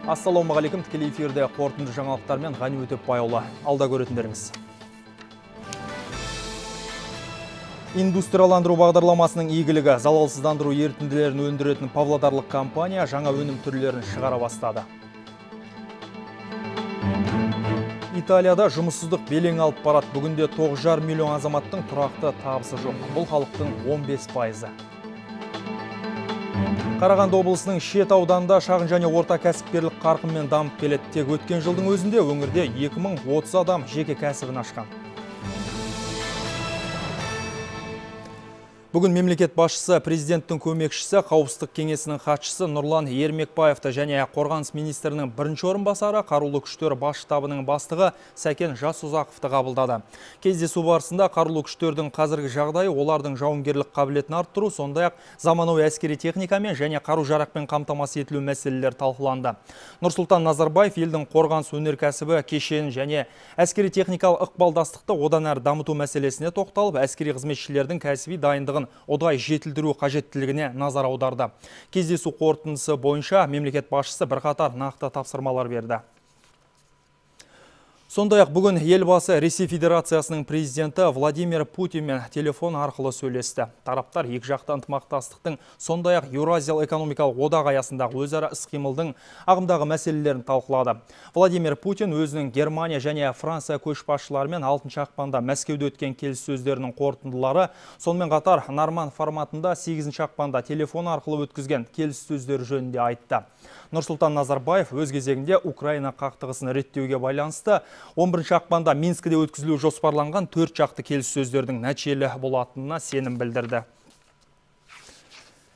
Ассалаумағалейкум, тікелей эфирде қорытынды жаңалықтармен Ғани Өтепбайұлы. Алда көретіндеріңіз. Индустрияландыру бағдарламасының игілігі залалсыздандыру ерітінділерін өндіретін павлодарлық компания жаңа өнім түрлерін шығара бастады. Италияда жұмыссыздық белең алып барады. Бүгінде 9,5 миллион азаматтың тұрақты табысы жоқ. Бұл халықтың 15%. Қарағанды облысының Шет ауданында шағын және орта кәсіпкерлік қарқынмен дамып келеді. Тек өткен жылдың өзінде өңірде 2030 адам жеке кәсібін ашқан. Бүгін мемлекет басшысы, президенттің көмекшісі, қауіпсіздік кеңесінің хатшысы Нұрлан Ермекбаевты және қорғаныс министрінің бірінші орынбасары, қарулы күштер бас штабының бастығы Сәкен Жасұзақовты қабылдады. Кездесу барысында қарулы күштердің қазіргі жағдайы, олардың жауынгерлік қабілетін арттыру, сондай-ақ заманауи әскери техникамен және қару-жарақпен қамтамасыз етілу мәселелері талқыланды. Нұрсұлтан Назарбаев елдің қорғаныс өнеркәсібі кешенін және әскери техникалық ықпалдастықты одан әрі дамыту мәселесіне тоқталып, әскери қызметшілердің кәсіби дайындығын одай жетілдіру қажеттілігіне назар аударды. Кездесу қорытындысы бойынша мемлекет басшысы бірқатар нақты тапсырмалар берді. Сондай-ақ бүгін елбасы Ресей Федерациясының президенті Владимир Путинмен телефон арқылы сөйлесті. Тараптар екіжақты ынтымақтастықтың, сондай-ақ Еуразиялық экономикалық одақ аясындағы өзара іс-қимылдың ағымдағы мәселелерін талқылады. Владимир Путин өзінің Германия және Франция көшбасшыларымен 6 ақпанда Мәскеуде өткен келіссөздерінің қорытындылары, сонымен қатар Норманд форматында 8 ақпанда телефон арқылы өткізген келіссөздер жөнінде айтты. Нұрсұлтан Назарбаев өз кезегінде Украина қақтығысын реттеуге байланысты 11 ақпанда Минскіде өткізілу жоспарланған 4 жақты келіссөздердің нәтижелі болатынына сенім білдірді.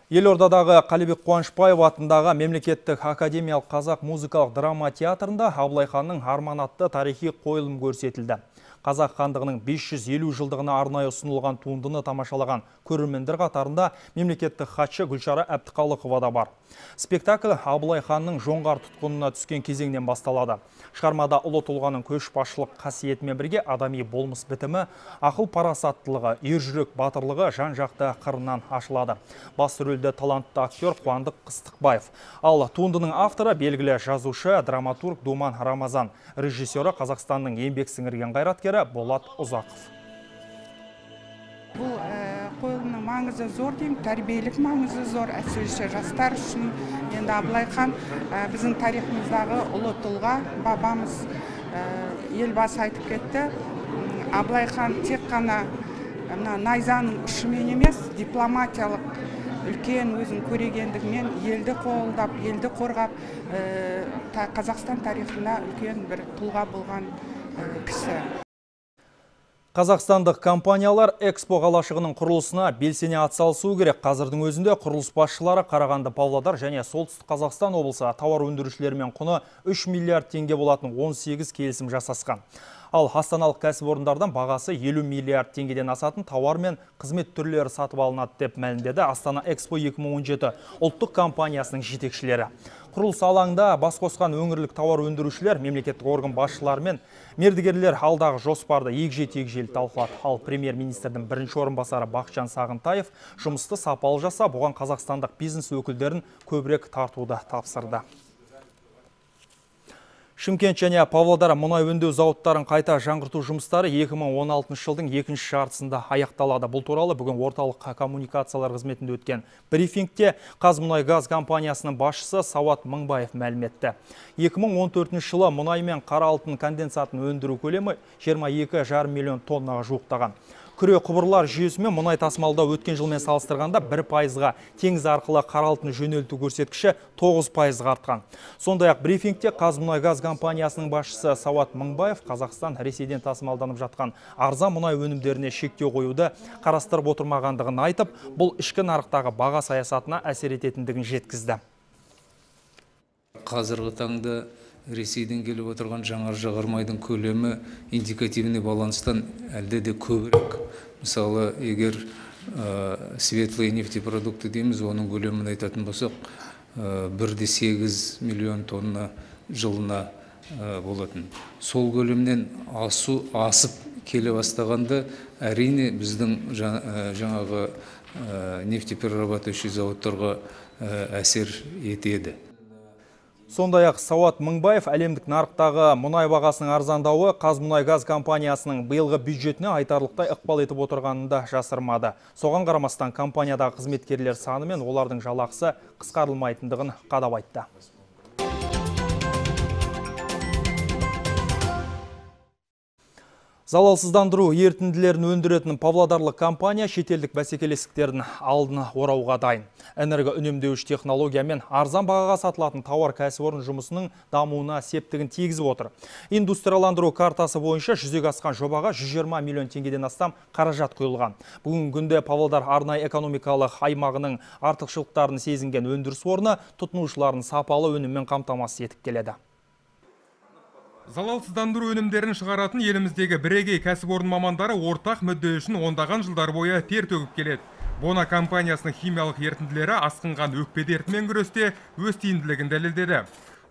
Елордадағы Қалибек Қуанышбаев атындағы мемлекеттік академиялық қазақ музыкалық драма театрында Абылай ханның арманы атты тарихи қойылым көрсетілді. Қазақ хандығының 550 жылдығына арнайы ұсынылған туындыны тамашалаған көрермендер қатарында мемлекеттік хатшы Гүлшара Әбдіқалықова да бар. Спектакль Абылай ханның жоңғар тұтқынына түскен кезеңнен басталады. Шығармада ұлы тұлғаның көшбасшылық қасиетімен бірге адами болмыс бітімі, ақыл парасаттылығы, ержүрек батырлығы жан-жақты қырынан ашылады. Басты рөлде талантты актер Қуандық Қыстықбаев. Ал туындының авторы белгілі жазушы, драматург Думан Рамазан, режиссері Қазақстанның еңбек сіңірген қайраткері Болат Ұзақов. Бұл қойылымның маңызы зор деймін, тәрбиелік маңызы зор, әсіресе жастар үшін. Енді Абылай хан біздің тарихымыздағы ұлы тұлға, бабамыз елбасы айтып кетті. Абылай хан тек қана найзаның ұшымен емес, дипломатиялық үлкен өзінің көрегендігімен елді қолдап, елді қорғап, Қазақстан тарихында үлкен бір тұлға болған кісі. Қазақстандық компаниялар Экспо қалашығының құрылысына белсене атсалысуы керек. Қазірдің өзінде құрылыс басшылары Қарағанды, Павлодар және Солтүстік Қазақстан облысы тауар өндірушілерімен құны 3 миллиард теңге болатын 18 келісім жасасқан. Ал астаналық кәсіпорындардан бағасы 50 миллиард теңгеден асатын тауар мен қызмет түрлері сатып алынады деп мәлімдеді Астана Экспо 2017 ұлттық компаниясының жетекшілері. Құрылыс алаңда бас қосқан өңірлік тауар өндірушілер, мемлекеттік орган басшылары мен мердігерлер алдағы жоспарды егжей-тегжейлі талқылады. Ал премьер-министрдің бірінші орынбасары Бақытжан Сағынтаев жұмысты сапалы жасап, оған қазақстандық бизнес өкілдерін көбірек тартуды тапсырды. Шымкент және Павлодар мұнай өңдеу зауыттарын қайта жаңғырту жұмыстары 2016 жылдың екінші жартысында аяқталады. Бұл туралы бүгін орталық коммуникациялар қызметінде өткен брифингте Қазмұнайгаз компаниясының басшысы Сауат Мыңбаев мәлім етті. 2014 жылы мұнай мен қара алтын конденсатын өндіру көлемі 22,5 миллион тоннаға жуықтаған. Күре құбырлар жүйесімен мұнай тасымалдау өткен жылмен салыстырғанда 1%-ға, теңіз арқылы қара алтын жөнелту көрсеткіші 9%-ға артқан. Сондай-ақ брифингте Қазмұнайгаз компаниясының басшысы Сауат Мыңбаев Қазақстан Ресейден тасымалданып жатқан арзан мұнай өнімдеріне шектеу қоюды қарастырып отырмағандығын айтып, бұл ішкі нарықтағы баға саясатына әсер ететіндігін жеткізді. Қазіргі таңда Ресейден келіп отырған жанар-жағармайдың көлемі индикативный баланстан әлде де көбірек. Мысалы, егер светлые нефтепродукты дейміз, оның көлемін айтатын болсақ, 1,8 миллион тонна жылына болатын. Сол көлемнен асып келе бастағанда, әрине біздің жаңағы нефтеперерабатывающий зауыттарға әсер етеді. Сондай-ақ Сауат Мыңбаев әлемдік нарықтағы мұнай бағасының арзандауы Қазмұнайгаз компаниясының биылғы бюджетіне айтарлықтай ықпал етіп отырғанын да жасырмады. Соған қарамастан компаниядағы қызметкерлер саны мен олардың жалақысы қысқарылмайтындығын қадап айтты. Залалсыздандыру ерітінділерін өндіретін павлодарлық компания шетелдік бәсекелестіктердің алдына орауға дайын. Энерго үнемдеуіш технология мен арзан бағаға сатылатын тауар кәсіпорын жұмысының дамуына септігін тигізіп отыр. Индустрияландыру картасы бойынша жүзеге асқан жобаға 120 миллион теңгеден астам қаражат құйылған. Бүгін күнде Павлодар арнайы экономикалық аймағының артықшылықтарын сезінген өндіріс орны тұтынушыларын сапалы өніммен қамтамасыз етіп келеді. Залалсыздандыру өнімдерін шығаратын еліміздегі бірегей кәсіпорын мамандары ортақ мүдде үшін ондаған жылдар бойы тер төгіп келеді. Бона компаниясының химиялық ерітінділері асқынған өкпе дертімен күресте өз тиімділігін дәлелдеді.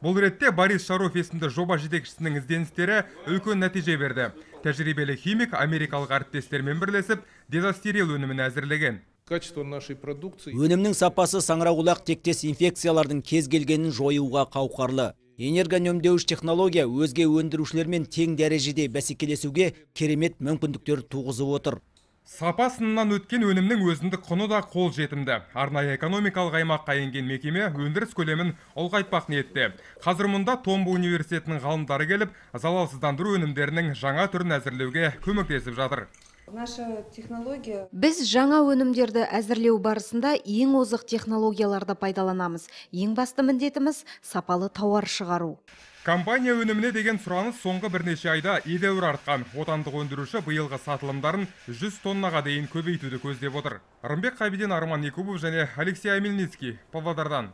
Бұл ретте Борис Шаров есімді жоба жетекшісінің ізденістері үлкен нәтиже берді. Тәжірибелі химик америкалық әріптестермен бірлесіп дезастерил өнімін әзірлеген. Өнімнің сапасы саңырауқұлақ тектес инфекциялардың кез келгенін жоюға қауқарлы. Энергоөнемдеуіш технология өзге өндірушілермен тең дәрежеде бәсекелесуге керемет мүмкіндіктер туғызып отыр. Сапа сынынан өткен өнімнің өзіндік құны да қол жетімді. Арнайы экономикалық аймаққа енген мекеме өндіріс көлемін ұлғайтпақ ниетте. Қазір мұнда Томбо университетінің ғалымдары келіп, залалсыздандыру өнімдерінің жаңа түрін әзірлеуге көмектесіп жатыр. Біз жаңа өнімдерді әзірлеу барысында ең озық технологияларды пайдаланамыз. Ең басты міндетіміз сапалы тауар шығару. Компания өніміне деген сұраныс соңғы бірнеше айда едәуір артқан. Отандық өндіруші биылғы сатылымдарын 100 тоннаға дейін көбейтуді көздеп отыр. Рымбек Қабиден, Арман Якубов және Алексей Амельницкий, Павлодардан.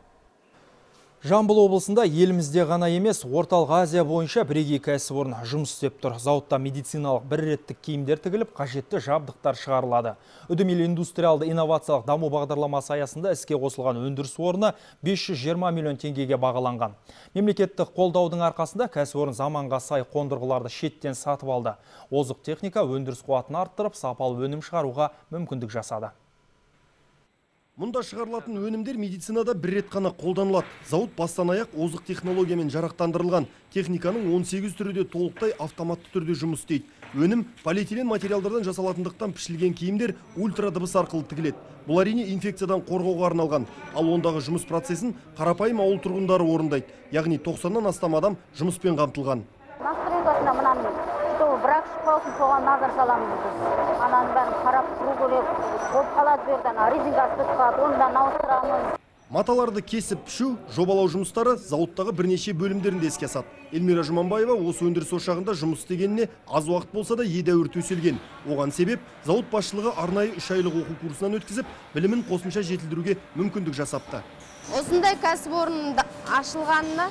Жамбыл облысында елімізде ғана емес, орталық Азия бойынша бірегей кәсіпорын жұмыс істеп тұр. Зауытта медициналық бір реттік киімдер тігіліп, қажетті жабдықтар шығарылады. Үдемелі индустриалды инновациялық даму бағдарламасы аясында іске қосылған өндіріс орны 520 миллион теңгеге бағаланған. Мемлекеттік қолдаудың арқасында кәсіпорын заманға сай қондырғыларды шеттен сатып алды. Озық техника өндіріс қуатын арттырып, сапалы өнім шығаруға мүмкіндік жасады. Мұнда шығарылатын өнімдер медицинада бір рет қана қолданылады. Зауыт бастан аяқ озық технологиямен жарақтандырылған. Техниканың 18 түрі де толықтай автоматты түрде жұмыс істейді. Өнім полиэтилен материалдардан жасалатындықтан пішілген киімдер ультра дыбыс арқылы тігіледі. Бұл әрине инфекциядан қорғауға арналған. Ал ондағы жұмыс процесін қарапайым ауыл тұрғындары орындайды. Яғни 90-нан астам адам жұмыспен қамтылған. Бірақ шықпаусын соған назар саламыз біз. Ананың бәрін қарап тұру керек, болып қалады берден, резинкасы түсіп қалады, ондан ауыстырамыз. Маталарды кесіп пішу, жобалау жұмыстары зауыттағы бірнеше бөлімдерінде іске асады. Эльмира Жұманбаева осы өндіріс ошағында жұмыс істегеніне аз уақыт болса да едәуір төселген. Оған себеп зауыт басшылығы арнайы 3 айлық оқу курсынан өткізіп, білімін қосымша жетілдіруге мүмкіндік жасапты. Осындай кәсіпорын ашылғанына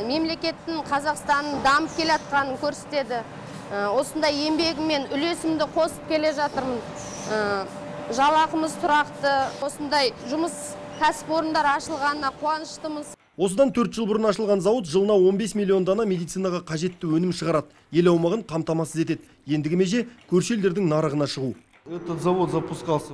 мемлекеттің Қазақстанның дамып келе жатқанын көрсетеді. Осындай еңбегіммен үлесімді қосып келе жатырмын. Жалақымыз тұрақты. Осындай жұмыс кәсіпорындар ашылғанына қуаныштымыз. Осыдан 4 жыл бұрын ашылған зауыт жылына 15 миллион дана медицинаға қажетті өнім шығарады. Ел аумағын қамтамасыз етеді. Ендігі меже көрші елдердің нарығына шығу.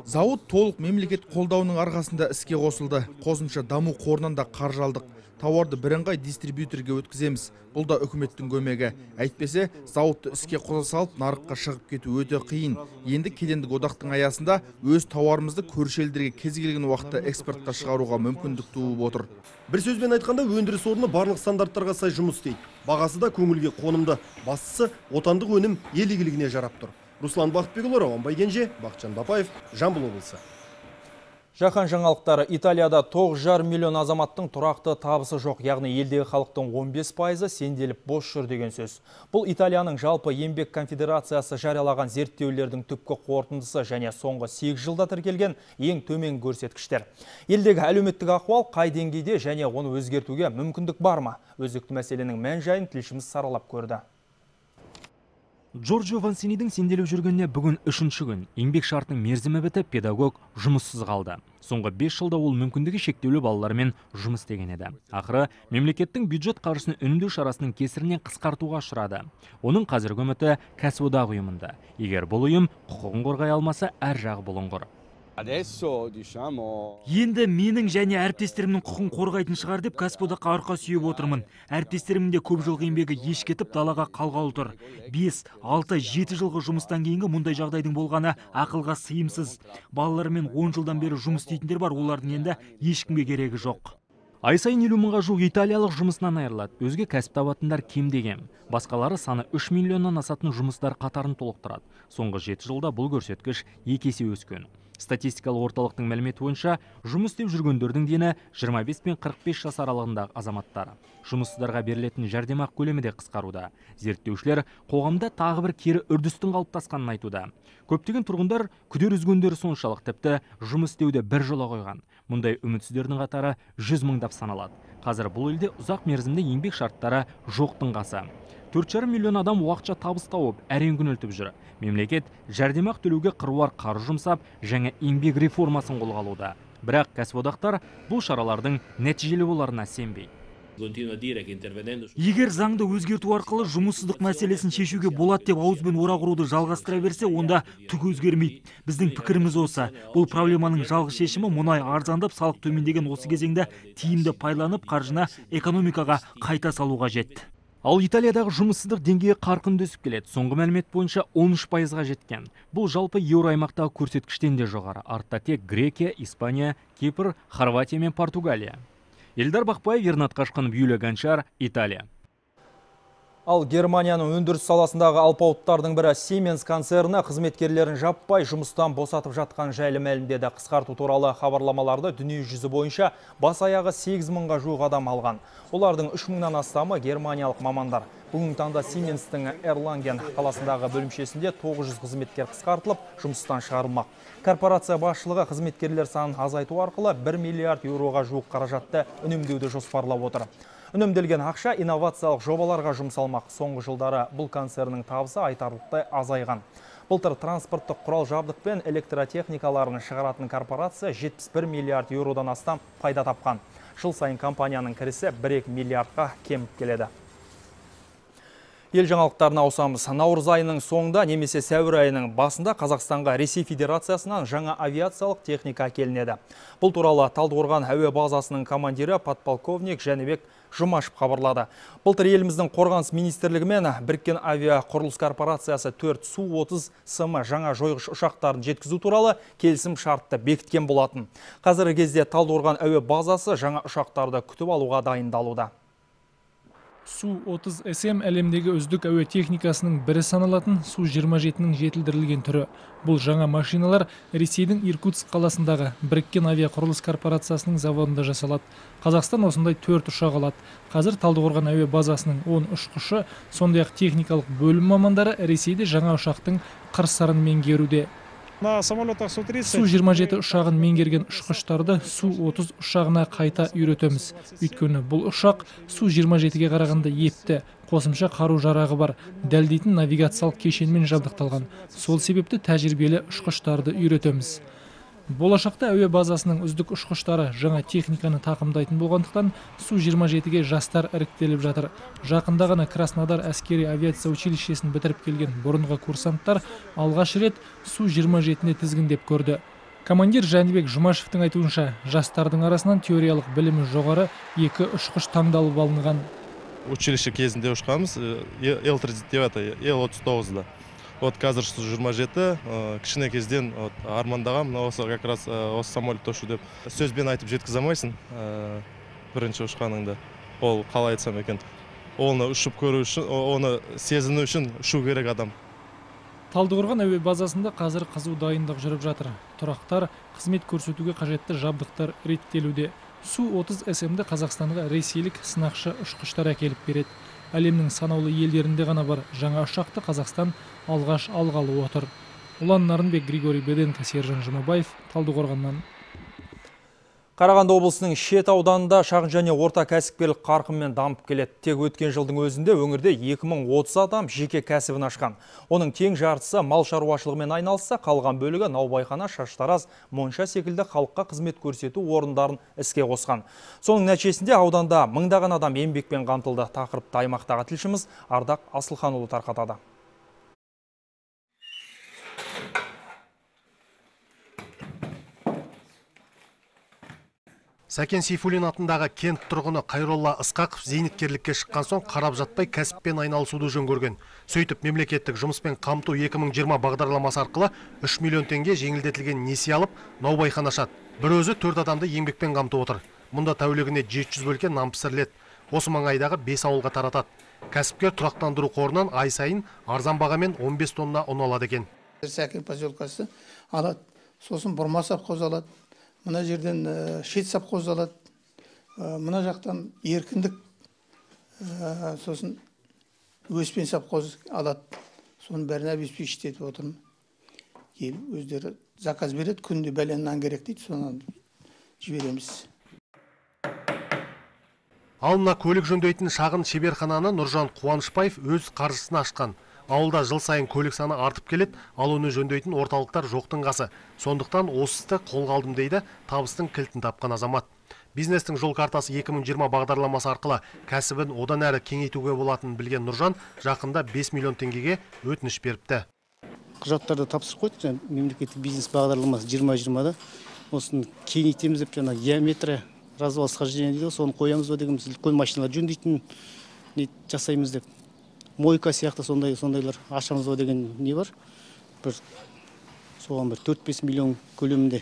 Зауыт толық мемлекет қолдауының арқасында іске қосылды. Қосымша даму қорынан да қаржы алдық. Тауарды бірыңғай дистрибьюторге өткіземіз. Бұл да үкіметтің көмегі. Әйтпесе, зауытты іске қоса салып, нарыққа шығып кету өте қиын. Енді кедендік одақтың аясында өз тауарымызды көрші елдерге кез келген уақытта экспортқа шығаруға мүмкіндік туып отыр. Бір сөзбен айтқанда, өндіріс орны барлық стандарттарға сай жұмыс істейді. Бағасы да көңілге қонымды. Бастысы, отандық өнім ел игілігіне жарап тұр. Руслан Бақытбекұлы, Рауан Байгенже, Бақытжан Бапаев, Жамбыл облысы. Жаһан жаңалықтары: Италияда 9,5 миллион азаматтың тұрақты табысы жоқ, яғни елдегі халықтың 15% сенделіп бос жүр деген сөз. Бұл Италияның жалпы еңбек конфедерациясы жариялаған зерттеулердің түпкі қорытындысы және соңғы 8 жылда тіркелген ең төмен көрсеткіштер. Елдегі әлеуметтік ахуал қай деңгейде және оны өзгертуге мүмкіндік бар ма? Өзекті мәселенің мән-жайын тілшіміз саралап көрді. Джорджо Вансинидің сенделіп жүргеніне бүгін 3-ші күн. Еңбек шартының мерзімі бітіп, педагог жұмыссыз қалды. Соңғы 5 жылда ол мүмкіндігі шектеулі балалармен жұмыс істеген еді. Ақыры, мемлекеттің бюджет қаржысын үнемдеу шарасының кесірінен қысқартуға ұшырады. Оның қазіргі үміті кәсіподақ ұйымында. Егер бұл ұйым құқығын қорғай алмаса, әр жағы бұлыңғыр. Енді менің және әріптестерімнің құқын қорғайтын шығар деп кәсіподаққа арқа сүйеп отырмын. Әріптестерімнің де көп жылғы еңбегі еш кетіп далаға қалғалы тұр. 5, 6, 7 жылғы жұмыстан кейінгі мұндай жағдайдың болғаны ақылға сыйымсыз. Балалармен 10 жылдан бері жұмыс істейтіндер бар, олардың енді ешкімге керегі жоқ. Ай сайын 50 мыңға жуық италиялық жұмысынан айырылады. Өзге кәсіп табатындар кемдеген. Басқалары саны 3 миллионнан асатын жұмыстар қатарын толықтырады. Соңғы 7 жылда бұл көрсеткіш 2 есе өскен. Статистикалық орталықтың мәліметі бойынша жұмыс істеп жүргендердің дені 25 пен 45 жас аралығындағы азаматтар. Жұмыссыздарға берілетін жәрдемақы көлемі де қысқаруда. Зерттеушілер қоғамда тағы бір кері үрдістің қалыптасқанын айтуда. Көптеген тұрғындар күдер үзгендері соншалық, тіпті жұмыс істеуді бір жола қойған. Мұндай үмітсіздердің қатары 100 мыңдап саналады. Қазір бұл елде ұзақ мерзімді еңбек шарттары жоқтың қасы. 4,5 миллион адам уақытша табыс тауып, әрең күнелтіп жүр. Мемлекет жәрдемақы төлеуге қыруар қаржы жұмсап, жаңа еңбек реформасын қолға алуда. Бірақ кәсіподақтар бұл шаралардың нәтижелі боларына сенбейді. Егер заңды өзгерту арқылы жұмыссыздық мәселесін шешуге болады деп ауызбен орақ ұруды жалғастыра берсе, онда түк өзгермейді. Біздің пікіріміз осы. Бұл проблеманың жалғыз шешімі мұнай арзандап, салық төмендеген осы кезеңде тиімді пайдаланып, қаржыны экономикаға қайта салуға жетті. Ал Италиядағы жұмыссыздық деңгейі қарқынды өсіп келеді. Соңғы мәлімет бойынша 13%-ға жеткен. Бұл жалпы еуро аймақтағы көрсеткіштен де жоғары. Артта тек Грекия, Испания, Кипр, Хорватия мен Португалия. Елдар Бақпаев, Ернат Қашқынов, Юлия Гончар, Италия. Ал Германияның өндіріс саласындағы алпауыттардың бірі Siemens концерні қызметкерлерін жаппай жұмыстан босатып жатқан жайлы мәлімдеді. Қысқарту туралы хабарламаларды дүние жүзі бойынша бас аяғы 8 мыңға жуық адам алған. Олардың 3 мыңнан астамы германиялық мамандар. Бүгінгі таңда Siemens-тің Эрланген қаласындағы бөлімшесінде 900 қызметкер қысқартылып, жұмыстан шығарылмақ. Корпорация басшылығы қызметкерлер санын азайту арқылы 1 миллиард еуроға жуық қаражатты үнемдеуді жоспарлап отыр. Үнемделген ақша инновациялық жобаларға жұмсалмақ. Соңғы жылдары бұл концерннің табысы айтарлықтай азайған. Былтыр транспорттық құрал жабдық пен электротехникаларын шығаратын корпорация 71 миллиард еуродан астам пайда тапқан. Жыл сайын компанияның кірісі 1-2 миллиардқа кеміп келеді. Ел жаңалықтарына ауысамыз. Наурыз айының соңында немесе сәуір айының басында Қазақстанға Ресей Федерациясынан жаңа авиациялық техника әкелінеді. Бұл туралы Талдықорған әуе базасының командирі подполковник Жәнібек Жұмашев хабарлады. Былтыр еліміздің қорғаныс министрлігі мен Біріккен авиа құрылыс корпорациясы 4 Су-30 СМ жаңа жойғыш ұшақтарын жеткізу туралы келісім шартты бекіткен болатын. Қазіргі кезде Талдықорған әуе базасы жаңа ұшақтарды күтіп алуға дайындалуда. Су-30 СМ әлемдегі үздік әуе техникасының бірі саналатын Су-27-нің жетілдірілген түрі. Бұл жаңа машиналар Ресейдің Иркутск қаласындағы Біріккен авиа құрылыс корпорациясының заводында жасалады. Қазақстан осындай 4 ұшақ алады. Қазір Талдықорған әуе базасының 10 ұшқышы, сондай-ақ техникалық бөлім мамандары Ресейде жаңа ұшақтың қыр-сырын меңгеруде. Су-27 ұшағын меңгерген ұшқыштарды Су-30 ұшағына қайта үйретеміз. Өйткені бұл ұшақ Су-27-ге қарағанда епті, қосымша қару жарағы бар, дәлдейтін навигациялық кешенмен жабдықталған. Сол себепті тәжірибелі ұшқыштарды үйретеміз. Болашақта әуе базасының үздік ұшқыштары жаңа техниканы тақымдайтын болғандықтан Су-27-ге жастар іріктеліп жатыр. Жақында ғана Краснодар әскери авиация училищесін бітіріп келген бұрынғы курсанттар алғаш рет Су-27-не тізгіндеп көрді. Командир Жәнібек Жұмашевтың айтуынша, жастардың арасынан теориялық білімі жоғары 2 ұшқыш таңдалып алынған. Училище кезінде ұшқанбыз, Ил-39, Ил-39-да. Қазір Су-27 кішіне кезден армандағам, осы как раз осы самолетті ұшу деп. Сөзбен айтып жеткізе алмайсың бірінші ұшқаныңда. Ол қалай айтсам екен. Оны ұшып көру үшін, оны сезіну үшін ұшу керек адам. Талдықорған әуе базасында қазір қызу дайындық жүріп жатыр. Тұрақтар, қызмет көрсетуге қажетті жабдықтар реттелуде. Су-30 СМ-ді Қазақстанға ресейлік сынақшы ұшқыштар әкеліп береді. Әлемнің санаулы елдерінде ғана бар жаңа ұшақты Қазақстан алғаш алғалы отыр. Ұлан Нарынбек, Григорий Беденко, Сержан Жұмабаев, Талдықорғаннан. Қарағанды облысының Шет ауданында шағын және орта кәсіпкерлік қарқынмен дамып келеді. Тек өткен жылдың өзінде өңірде 2030 адам жеке кәсібін ашқан. Оның тең жартысы мал шаруашылығымен айналысса, қалған бөлігі наубайхана, шаштараз, монша секілді халыққа қызмет көрсету орындарын іске қосқан. Соның нәтижесінде ауданда мыңдаған адам еңбекпен қамтылды. Тақырыпты аймақтағы тілшіміз Ардақ Асылханұлы тарқатады. Сәкен Сейфуллин атындағы кент тұрғыны Қайролла Ысқақов зейнеткерлікке шыққан соң қарап жатпай кәсіппен айналысуды жөн көрген. Сөйтіп мемлекеттік жұмыспен қамту 2020 бағдарламасы арқылы 3 миллион теңге жеңілдетілген несие алып, наубайхан ашады. Бір өзі 4 адамды еңбекпен қамтып отыр. Мұнда тәулігіне 700 бөлке нан пісіріледі. Осы маңайдағы 5 ауылға таратады. Кәсіпкер тұрақтандыру қорынан ай сайын арзан бағамен 15 тонна ұн алады екен. Сәкен поселкасы алады, сосын бұрма совхоз алады. Мына жерден шет совхоз алады. Мына жақтан еркіндік, сосын өспен совхоз алады. Соның бәрін әбеспей ішітетіп отырмын. Өздері заказ береді, күнде бәлен нан керек дейді, соны жібереміз. Алына көлік жөндейтін шағын шеберхананы Нұржан Қуанышбаев өз қаржысына ашқан. Ауылда жыл сайын көлік саны артып келеді, ал оны жөндейтін орталықтар жоқтың қасы. Сондықтан осы істі қолға алдым дейді табыстың кілтін тапқан азамат. Бизнестің жол картасы 2020 бағдарламасы арқылы кәсібін одан әрі кеңейтуге болатынын білген Нұржан жақында 5 миллион теңгеге өтініш беріпті. Құжаттарды тапсырып қойдық, мемлекеттік бизнес бағдарламасы 2020-да. Осыны кеңейтеміз деп, геометрия, развал схождения дейді, соны қоямыз ба дегеніміз, үлкен машиналар жөндейтін жасаймыз деп. Мойка сияқты сондайлар ашамыз ба деген не бар. Соған 4-5 миллион көлемінде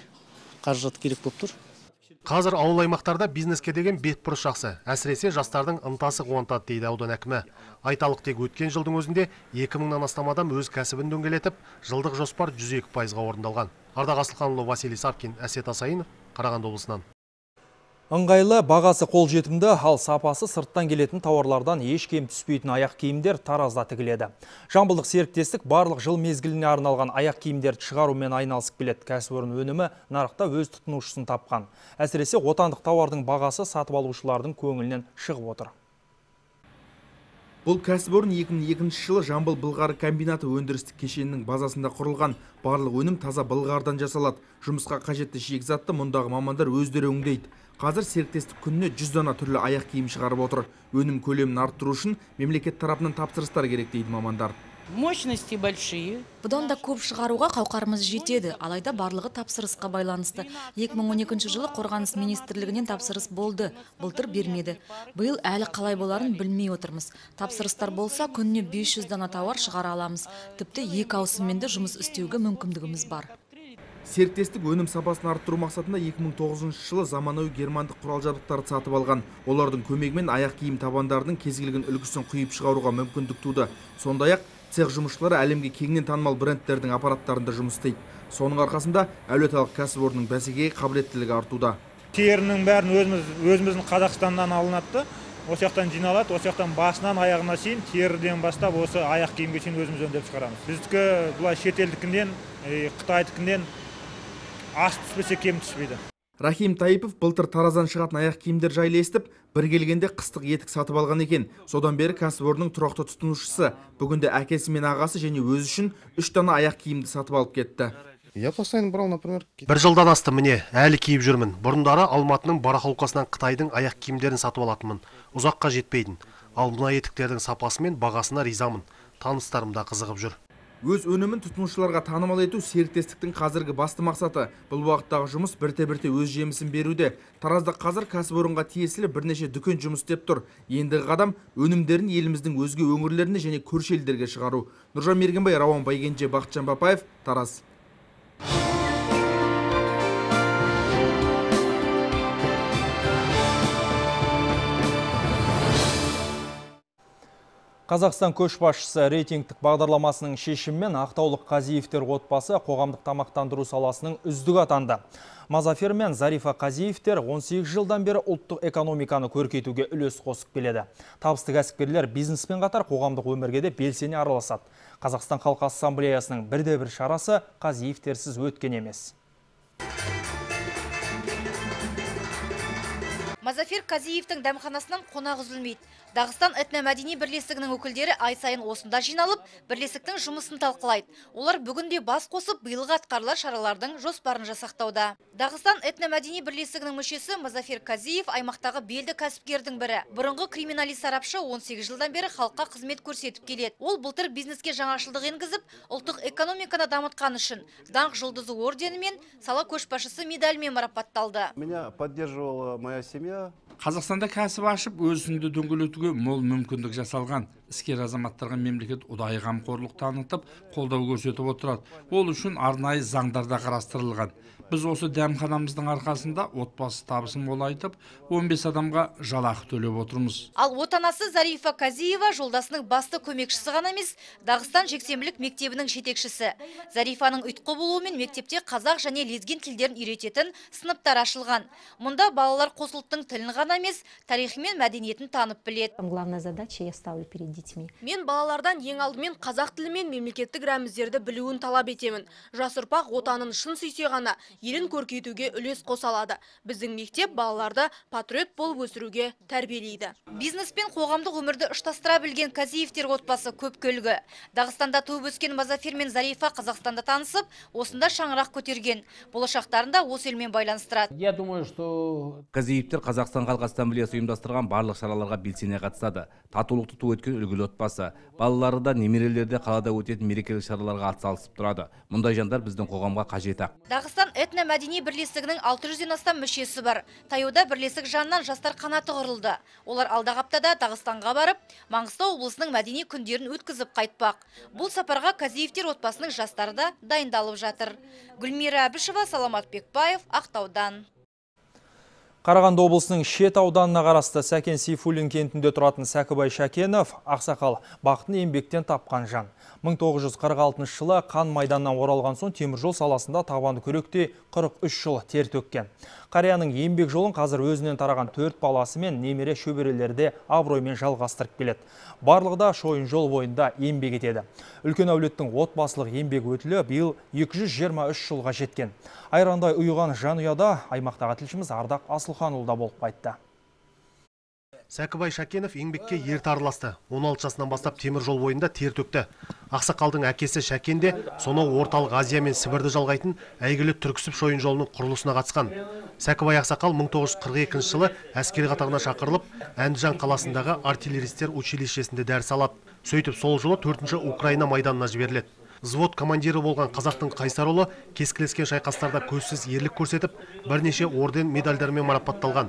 қаражат керек болып тұр. Қазір ауыл аймақтарда бизнеске деген бетбұрыс жақсы. Әсіресе жастардың ынтасы қуантады дейді аудан әкімі. Айталық тек өткен жылдың өзінде 2000-нан астам адам өз кәсібін дөңгелетіп, жылдық жоспар 102%-ға орындалған. Ардақ Асылханұлы, Василий Савкин, Әсет Асайынов, Қарағанды облысынан. Ыңғайлы, бағасы қолжетімді, ал сапасы сырттан келетін тауарлардан еш кем түспейтін аяқ киімдер Таразда тігіледі. Жамбылдық серіктестік барлық жыл мезгіліне арналған аяқ киімдерді шығарумен айналысып келеді. Кәсіпорын өнімі нарықта өз тұтынушысын тапқан. Әсіресе отандық тауардың бағасы сатып алушылардың көңілінен шығып отыр. Бұл кәсіпорын 2002 жылы Жамбыл былғары комбинаты өндірістік кешенінің базасында құрылған. Барлық өнім таза былғардан жасалады. Жұмысқа қажетті шикізатты мұндағы мамандар өздері өңдейді. Қазір серіктестік күніне 100 дана түрлі аяқ киім шығарып отыр. Өнім көлемін арттыру үшін мемлекет тарапынан тапсырыстар керек дейді мамандар. Мощности большие. Бұдан да көп шығаруға қауқарымыз жетеді, алайда барлығы тапсырысқа байланысты. 2012 жылы Қорғаныс министрлігінен тапсырыс болды, былтыр бермеді. Биыл әлі қалай боларын білмей отырмыз. Тапсырыстар болса, күніне 500 дана тауар шығара аламыз. Тіпті 2 ауысыммен де жұмыс істеуге мүмкіндігіміз бар. Серіктестік өнім сапасын арттыру мақсатында 2009 жылы заманауи германдық құрал-жабдықтарды сатып алған. Олардың көмегімен аяқ киім табандарының кез келген үлгісін құйып шығаруға мүмкіндік туды. Сондай-ақ цех жұмысшылары әлемге кеңінен танымал брендтердің аппараттарында жұмыс істейді. Соның арқасында әулиеталық кәсіпорынның бәсекеге қабілеттілігі артуда. Терінің бәрін өзіміздің Қазақстаннан алынады. Осы жақтан жиналады, осы жақтан басынан аяғына шейін теріден бастап осы аяқ киімге шейін өзіміз өңдеп шығарамыз. Біздікі бұлай шетелдікінен, Қытайдікінен ас түспесе кем түспейді. Рахим Таипов былтыр Тараздан шығатын аяқ киімдер жайлы естіп, бір келгенде қыстық етік сатып алған екен. Содан бері кәсіпорынның тұрақты тұтынушысы. Бүгінде әкесі мен ағасы және өзі үшін 3 дана аяқ киімді сатып алып кетті. Я постоянно брал, например. Бір жылдан асты міне, әлі киіп жүрмін. Бұрындары Алматының барахолкасынан Қытайдың аяқ киімдерін сатып алатынмын. Ұзаққа жетпейдін. Ал мына етіктердің сапасы мен бағасына ризамын. Таныстарым да қызығып жүр. Өз өнімін тұтынушыларға танымал ету серіктестіктің қазіргі басты мақсаты. Бұл уақыттағы жұмыс бірте-бірте өз жемісін беруде. Таразда қазір кәсіпорынға тиесілі бірнеше дүкен жұмыс істеп тұр. Ендігі қадам өнімдерін еліміздің өзге өңірлеріне және көрші елдерге шығару. Нұржан Мергенбай, Рауан Байгенже, Бақытжан Бапаев, Тараз. Қазақстан көшбасшысы рейтингтік бағдарламасының шешімімен Ақтаулық Қазиевтер отбасы қоғамдық тамақтандыру саласының үздігі атанды. Мазафер мен Зарифа Қазиевтер 18 жылдан бері ұлттық экономиканы көркейтуге үлес қосып келеді. Табысты кәсіпкерлер бизнеспен қатар қоғамдық өмірге де белсене араласады. Қазақстан Халқы Ассамблеясының бірде-бір шарасы Қазиевтерсіз өткен емес. Мазафир Казиевтің дәмханасынан қонақ үзілмейді. Дағыстан этномәдени бірлестігінің өкілдері ай сайын осында жиналып, бірлестіктің жұмысын талқылайды. Олар бүгінде бас қосып, биылғы атқарылар шаралардың жоспарын жасақтауда. Дағыстан этномәдени бірлестігінің мүшесі Мазафир Казиев аймақтағы белді кәсіпкердің бірі. Бұрынғы криминалист сарапшы 18 жылдан бері халыққа қызмет көрсетіп келеді. Ол былтыр бизнеске жаңашылдық енгізіп, ұлттық экономиканы дамытқан үшін даңқ жұлдызы орденімен, сала көшбасшысы медальмен марапатталды. Меня поддерживала моя семья. Қазақстанда кәсіп ашып, өзіңді дөңгелетуге мол мүмкіндік жасалған. Іскер азаматтарға мемлекет ұдайы қамқорлық танытып, қолдау көрсетіп отырады. Ол үшін арнайы заңдарда қарастырылған. Біз осы дәмханамыздың арқасында отбасы табысын молайтып, 15 адамға жалақы төлеп отырмыз. Ал отанасы Зарифа Казиева жолдасының басты көмекшісі ғана емес, Дағыстан жексенбілік мектебінің жетекшісі. Зарифаның ұйытқы болуымен мектепте қазақ және лезгин тілдерін үйрететін сыныптар ашылған. Мұнда балалар қос ұлттың тілін ғана емес, тарихы мен мәдениетін танып біледі. Главная задача я ставлю перед детьми. Мен балалардан ең алдымен қазақ тілі мен мемлекеттік рәміздерді білуін талап етемін. Жас ұрпақ отанын шын сүйсе ғана елін көркейтуге үлес қосалады. Біздің мектеп балаларды патриот болып өсіруге тәрбиелейді. Бизнес пен қоғамдық өмірді ұштастыра білген Казиевтер отбасы көпке үлгі. Дағыстанда туып өскен Мазафир мен Зарифа Қазақстанда танысып, осында шаңырақ көтерген. Болашақтарында осы елмен байланыстырады. Я думаю, что Казиевтер Қазақстан Халық Ассамблеясы ұйымдастырған барлық шараларға белсене қатысады. Татулықты ту өткен үлгілі отбасы. Балалары да, немерелері де қалада өтетін мерекелік шараларға атсалысып тұрады. Мұндай жандар біздің қоғамға қажет ақ. Дағыстан этномәдени бірлестігінің 600-ден астам мүшесі бар. Таяуда бірлестік жанынан жастар қанаты құрылды. Олар алдағы аптада Дағыстанға барып, Маңғыстау облысының мәдени күндерін өткізіп қайтпақ. Бұл сапарға Казиевтер отбасының жастары да дайындалып жатыр. Гүлмира Әбішева, Саламат Бекбаев, Ақтаудан. Қарағанды облысының Шет ауданына қарасты Сәкен Сейфуллин кентінде тұратын Сәкібай Шәкенов ақсақал бақытын еңбектен тапқан жан. 1946 жылы қан майданнан оралған соң теміржол саласында табанды күректе 43 жыл тер төккен. Қарияның еңбек жолын қазір өзінен тараған 4 баласы мен немере шөберелерде абыроймен жалғастырып келеді. Барлығы да шойын жол бойында еңбек етеді. Үлкен әулеттің отбасылық еңбек өтілі биыл 223 жылға жеткен. Айрандай ұйыған жанұяда аймақтағы тілшіміз Ардақ Асылханұлда болып қайтты. Сәкібай Шәкенов еңбекке ерте араласты. 16 жасынан бастап темір жол бойында тер төкті. Ақсақалдың әкесі Шәкен де сонау орталық Азия мен Сібірді жалғайтын әйгілі Түрксіб шойын жолының құрылысына қатысқан. Сәкібай ақсақал 1942 жылы әскери қатарына шақырылып, Әндіжан қаласындағы артиллеристер училищесінде дәріс алады. Сөйтіп сол жылы 4-ші Украина майданына жіберіледі. Взвод командирі болған қазақтың Қайсар ұлы кескілескен шайқастарда көзсіз ерлік көрсетіп, бірнеше орден медальдармен марапатталған.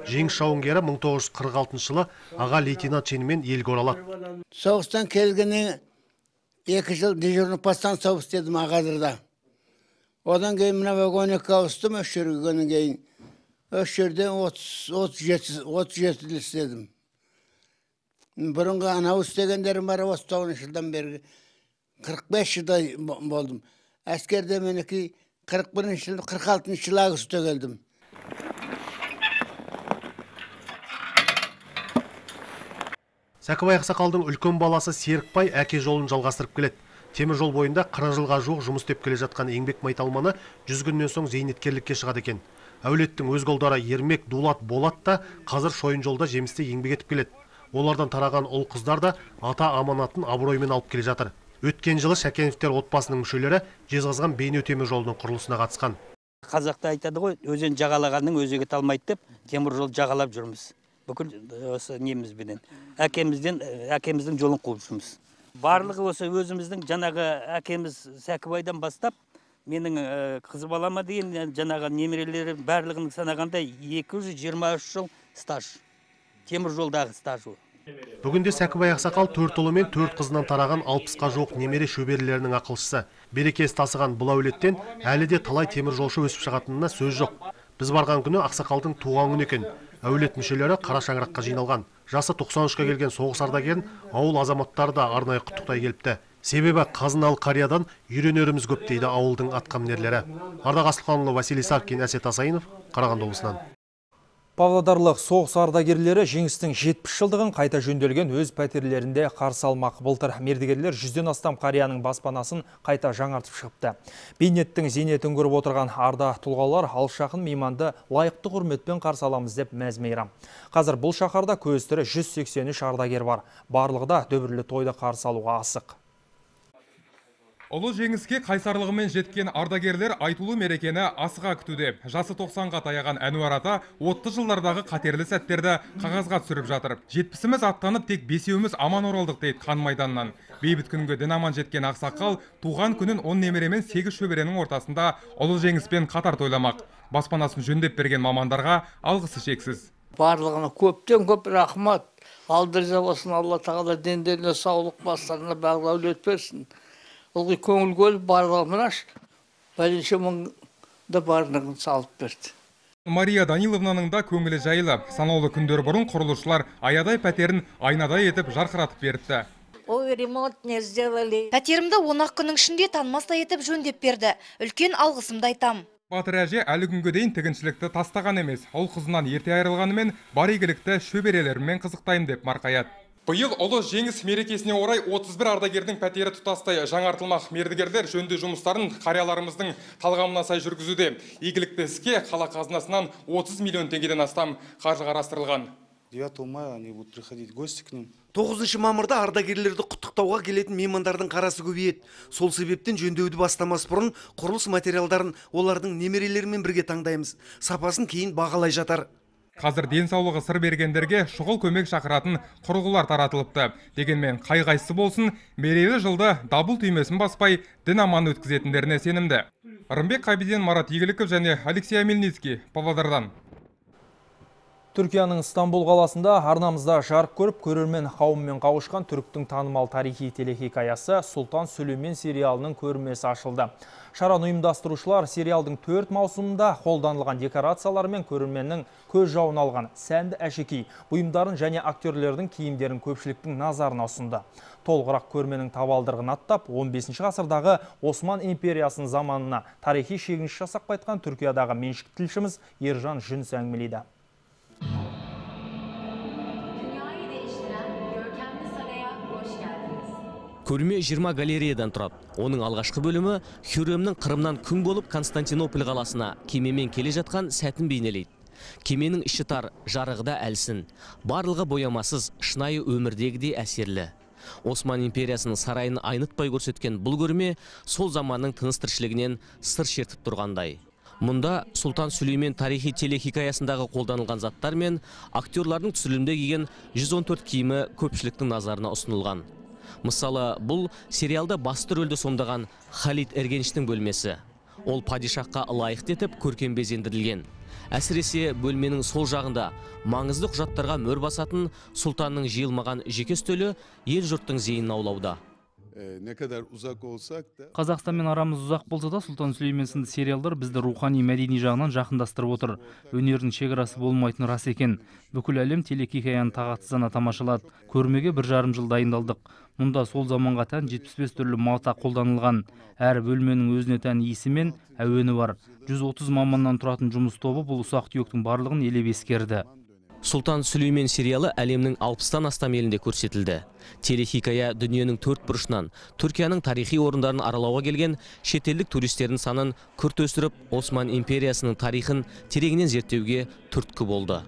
Жеңіс жауынгері 1946 жылы аға лейтенант шенімен елге оралады. Соғыстан келгеннен 2 жыл дежурный постан соғыс дедім Ағадырда. Одан кейін мына вагонекке ауыстым, өш жерге кейін. Өш жерде 37 істедім. Бұрынғы анау істегендерім бар, 39 жылдан бергі 45 жылдай болдым. Әскерде менікі 41 жыл, 46 жыл ағысты келдім. Сәкібай ақсақалдың үлкен баласы Серікбай әке жолын жалғастырып келеді. Темір жол бойында 40 жылға жуық жұмыс істеп келе жатқан еңбек майталманы 100 күннен соң зейнеткерлікке шығады екен. Әулеттің өз қолдары Ермек, Дулат, Болат та қазір шойын жолда жемісте еңбек етіп келеді. Олардан тараған ұл қыздар да ата аманатын абыроймен алып келе жатыр. Өткен жылы Шәкеновтер отбасының мүшелері Жезқазған Бейнеу темір жолының құрылысына қатысқан. Қазақта айтады ғой, өзен жағалағанның өзегі талмайды деп, темір жол жағалап жүрміз. Бүкіл осы немізбенен. Әкеміздің жолын қуып жүрміз. Барлығы осы өзіміздің жаңағы әкеміз Сәкібайдан бастап, менің қыз балама дейін жаңағы немерелері барлығын санағанда 223 жыл стаж. Темір жолдағы стаж ол. Бүгінде Сәкібай ақсақал 4 ұлы мен 4 қызынан тараған 60-қа жоқ немере шөберелерінің ақылшысы. Берекесі тасыған бұл әулеттен әлі де талай темір жолшы өсіп шығатынына сөз жоқ. Біз барған күні ақсақалдың туған күні екен. Әулет мүшелері қара шаңыраққа жиналған. Жасы 93-қа келген соғыс ардагерін ауыл азаматтары да арнайы құттықтай келіпті. Себебі қазыналы қариядан үйренеріміз көп дейді ауылдың атқамінерлері. Ардақ Асылханұлы, Василий Саркин, Әсет Асайынов, Қарағанды облысынан. Павлодарлық соғыс ардагерлері жеңістің 70 жылдығын қайта жөнделген өз пәтерлерінде қарсы алмақ. Былтыр мердігерлер 100-ден астам қарияның баспанасын қайта жаңартып шығыпты. Бейнеттің зейнетін көріп отырған арда тұлғалар алыс жақын мейманды лайықты құрметпен қарсы аламыз деп мәз-мейрам. Қазір бұл шаһарда көз тірі 183 ардагер бар. Барлығы да дүбірлі тойды қарсы алуға асық. Ұлы жеңіске қайсарлығымен жеткен ардагерлер айтулы мерекені асыға күтуде. Жасы 90-ға таяған Әнуар ата 30 жылдардағы қатерлі сәттерді қағазға түсіріп жатыр. 70-іміз аттанып тек 5-еуіміз аман оралдық дейді қан майданнан. Бейбіт күнге дін аман жеткен ақсақал туған күнін 10 немеремен 8 шөберенің ортасында ұлы жеңіспен қатар тойламақ. Баспанасын жөндеп берген мамандарға алғысы шексіз. Барлығына көптен көп рахмат. Алдырза болсын, Алла тағала дендеріне саулық, бастарына бағдау өтпесін. Олғы көңіл көліп барлығымын аш, бәлінше мұңды барынығын салып берді. Мария Даниловнаның да көңілі жайлы. Санаулы күндер бұрын құрылысшылар аядай пәтерін айнадай етіп жарқыратып берді. Пәтерімді 10 күннің ішінде танымастай етіп жөндеп берді. Үлкен алғысымды айтам. Батыр әже әлі күнге дейін тігіншілікті тастаған емес. Ол қызынан ерте айырылғанымен бар игілікті шөберелерімен қызықтайым деп марқаят. Биыл ұлы жеңіс мерекесіне орай 31 ардагердің пәтері тұтастай жаңартылмақ. Мердігерлер жөнді жұмыстарын қарияларымыздың талғамына сай жүргізуде. Игілікті іске қала қазынасынан 30 миллион теңгеден астам қаржы қарастырылған. 9 мая они будут приходить гости к ним. 9 мамырда ардагерлерді құттықтауға келетін меймандардың қарасы көбейеді. Сол себептен жөндеуді бастамас бұрын құрылыс материалдарын олардың немерелерімен бірге таңдаймыз. Сапасын кейін бағалай жатар. Қазір денсаулығы сыр бергендерге шұғыл көмек шақыратын құрылғылар таратылыпты. Дегенмен қай-қайсысы болсын, мерейлі жылды дабыл түймесін баспай, дін аман өткізетіндеріне сенімді. Рымбек Қабиден, Марат Игіліков және Алексей Амельницкий, Павлодардан. Түркияның Стамбул қаласында арнамызда жарық көріп, көрермен қауыммен қауышқан түріктің танымал тарихи телехикаясы Сұлтан Сүлеймен сериалының көрмесі ашылды. Шараны ұйымдастырушылар сериалдың 4 маусымында қолданылған декорациялар мен көрерменнің көз жауын алған сәнді әшекей бұйымдарын және актерлердің киімдерін көпшіліктің назарына ұсынды. Толығырақ көрменің табалдырығын аттап, 15 ғасырдағы Осман империясының заманына тарихи шегініс жасап қайтқан Түркиядағы меншікті тілшіміз Ержан Жүніс әңгімелейді. Көрме 20 галереядан тұрады. Оның алғашқы бөлімі Хюремнің Қырымнан күн болып Константинополь қаласына кемемен келе жатқан сәтін бейнелейді. Кеменің іші тар, жарығы да әлсін. Барлығы боямасыз, шынайы өмірдегідей әсерлі. Осман империясының сарайын айнытпай көрсеткен бұл көрме сол заманның тыныс тіршілігінен сыр шертіп тұрғандай. Мұнда Сұлтан Сүлеймен тарихи телехикаясындағы қолданылған заттар мен актерлардың түсірілімде киген 114 киімі көпшіліктің назарына ұсынылған. Мысалы, бұл сериалда басты рөлді сомдаған Халид Эргенштің бөлмесі. Ол падишаққа лайықты етіп көркем безендірілген. Әсіресе бөлменің сол жағында маңызды құжаттарға мөр басатын сұлтанның жиылмаған жеке үстелі ел жұрттың зейінін аулауда. Қазақстанмен арамыз ұзақ болса да, Сұлтан Сүлеймен сынды сериалдар бізді рухани мәдени жағынан жақындастырып отыр. Өнердің шекарасы болмайтын рас екен. Бүкіл әлем телехикаяны тағатсыздана тамашалады. Көрмеге 1,5 жыл дайындалдық. Мұнда сол заманға тән 75 түрлі мата қолданылған. Әр бөлменің өзіне тән иісі мен әуені бар. 130 маманнан тұратын жұмыс тобы бұл ұсақ-түйектің барлығын елеп ескерді. Сұлтан Сүлеймен сериалы әлемнің 60-тан астам елінде көрсетілді. Телехикая дүниенің 4 бұрышынан Түркияның тарихи орындарын аралауға келген шетелдік туристердің санын күрт өсіріп, Осман империясының тарихын тереңінен зерттеуге түрткі болды.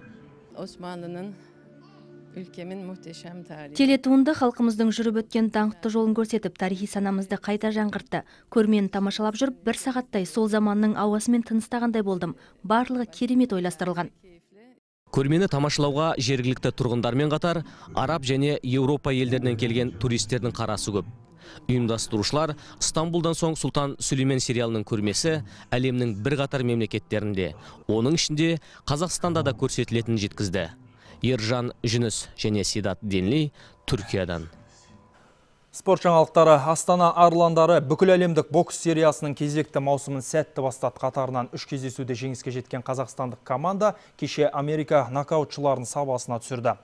Телетуынды халқымыздың жүріп өткен даңқты жолын көрсетіп, тарихи санамызды қайта жаңғыртты. Көрмені тамашалап жүріп, 1 сағаттай сол заманның ауасымен тыныстағандай болдым. Барлығы керемет ойластырылған. Көрмені тамашалауға жергілікті тұрғындармен қатар араб және Еуропа елдерінен келген туристердің қарасы көп. Ұйымдастырушылар Стамбулдан соң Сұлтан Сүлеймен сериалының көрмесі әлемнің бірқатар мемлекеттерінде, оның ішінде Қазақстанда да көрсетілетінін жеткізді. Ержан Жүніс және Сидат Денли, Түркиядан. Спорт жаңалықтары. Астана арландары бүкіл әлемдік бокс сериясының кезекті маусымын сәтті бастады. Қатарынан 3 кездесуде жеңіске жеткен қазақстандық команда кеше Америка нокаутшыларын сабасына түсірді.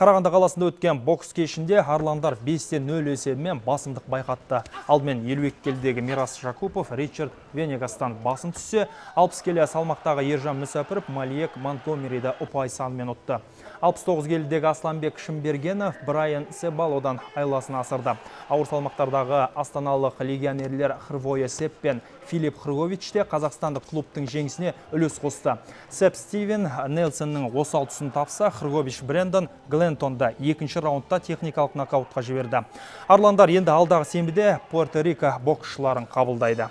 Қарағанды қаласында өткен бокс кешінде арландар 5-0 есебімен басымдық байқатты. Алдымен 52 келідегі Мирас Жакупов Ричард Венегастан басым түссе, 60 келі салмақтағы Ержан Мүсәпіров Малиек Монтгомериді ұпай санымен ұтты. 69 келідегі Асланбек Шымбергенов Брайан Себалодан айласын асырды. Ауыр салмақтардағы астаналық легионерлер Хрвоя Сеп пен Филипп Хргович те қазақстандық клубтың жеңісіне үлес қосты. Сеп Стивен Нельсонның осал тұсын тапса, Хргович Брендон Глентонды екінші раундта техникалық нокаутқа жіберді. Арландар енді алдағы сенбіде Пуэрто-Рико боксшыларын қабылдайды.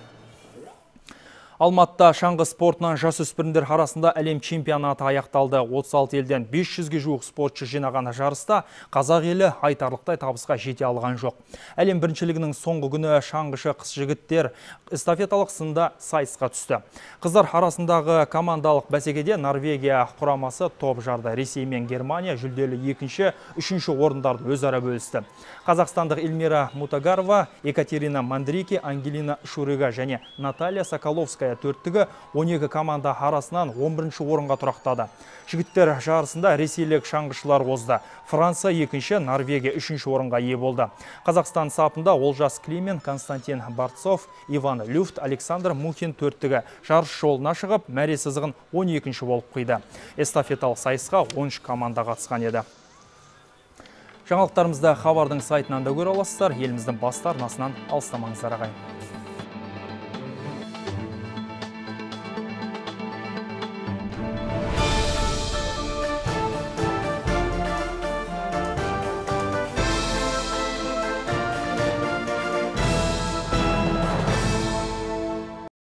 Алматыда шаңғы спортынан жасөспірімдер арасында әлем чемпионаты аяқталды. 36 елден 500-ге жуық спортшы жинаған жарыста қазақ елі айтарлықтай табысқа жете алған жоқ. Әлем біріншілігінің соңғы күні шаңғышы қыз-жігіттер эстафеталық сында сайысқа түсті. Қыздар арасындағы командалық бәсекеде Норвегия құрамасы топ жарды. Ресей мен Германия жүлделі 2-ші, 3-ші орындарды өзара бөлісті. Қазақстандық Эльмира Мутагарова, Екатерина Мандрики, Ангелина Шурыга және Наталья Соколовская төрттігі 12 команда арасынан 11-ші орынға тұрақтады. Жігіттер жарысында ресейлік шаңғышылар озды. Франция 2-ші, Норвегия 3-ші орынға ие болды. Қазақстан сапында Олжас Климен, Константин Барцов, Иван Люфт, Александр Мухин төрттігі жарыс жолына шығып, мәре сызығын 12-ші болып қойды. Эстафеталық сайысқа 13 команда қатысқан еді. Жаңалықтарымызды хабардың сайтынан да көре аласыздар. Еліміздің басты арнасынан алыстамаңыздар ағайын.